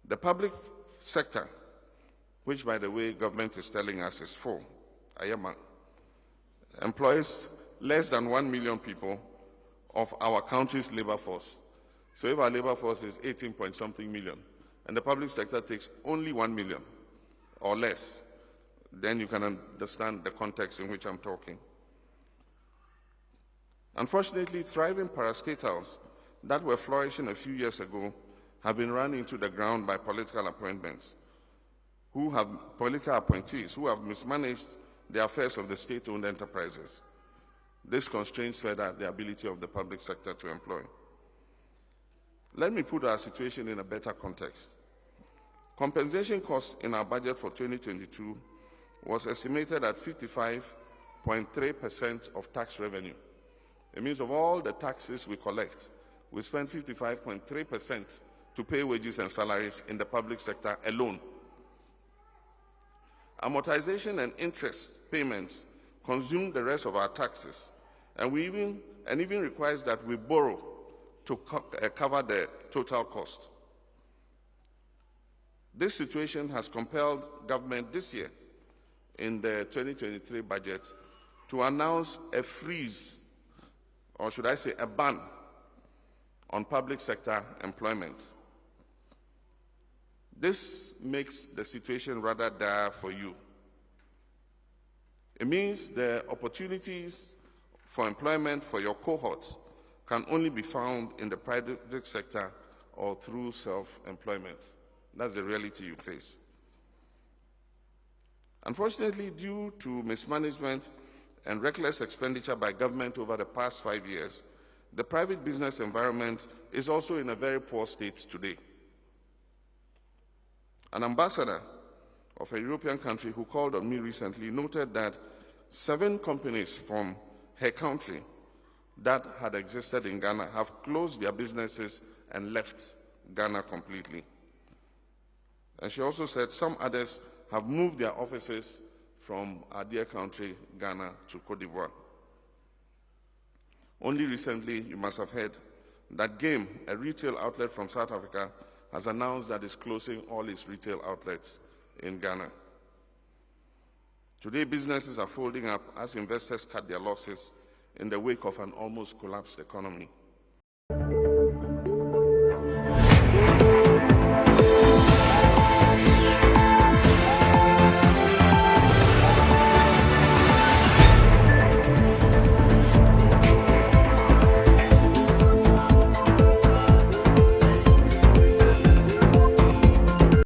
The public sector, which, by the way, government is telling us is full, employs less than 1 million people of our country's labor force. So if our labor force is 18 point something million, and the public sector takes only 1 million or less, then you can understand the context in which I'm talking. Unfortunately, thriving parastatals that were flourishing a few years ago have been run into the ground by political appointees who have mismanaged the affairs of the state-owned enterprises. This constrains further the ability of the public sector to employ. Let me put our situation in a better context. Compensation costs in our budget for 2022 was estimated at 55.3% of tax revenue. It means of all the taxes we collect, we spend 55.3% to pay wages and salaries in the public sector alone. Amortization and interest payments consume the rest of our taxes, and even requires that we borrow to cover the total cost. This situation has compelled government this year in the 2023 budget to announce a freeze, or should I say a ban, on public sector employment. This makes the situation rather dire for you. It means the opportunities for employment for your cohorts can only be found in the private sector or through self-employment. That's the reality you face. Unfortunately, due to mismanagement and reckless expenditure by government over the past 5 years, the private business environment is also in a very poor state today. An ambassador of a European country who called on me recently noted that 7 companies from her country that had existed in Ghana have closed their businesses and left Ghana completely. And she also said some others have moved their offices from our dear country, Ghana, to Cote d'Ivoire. Only recently, you must have heard that Game, a retail outlet from South Africa, has announced that it's closing all its retail outlets in Ghana. Today, businesses are folding up as investors cut their losses in the wake of an almost collapsed economy.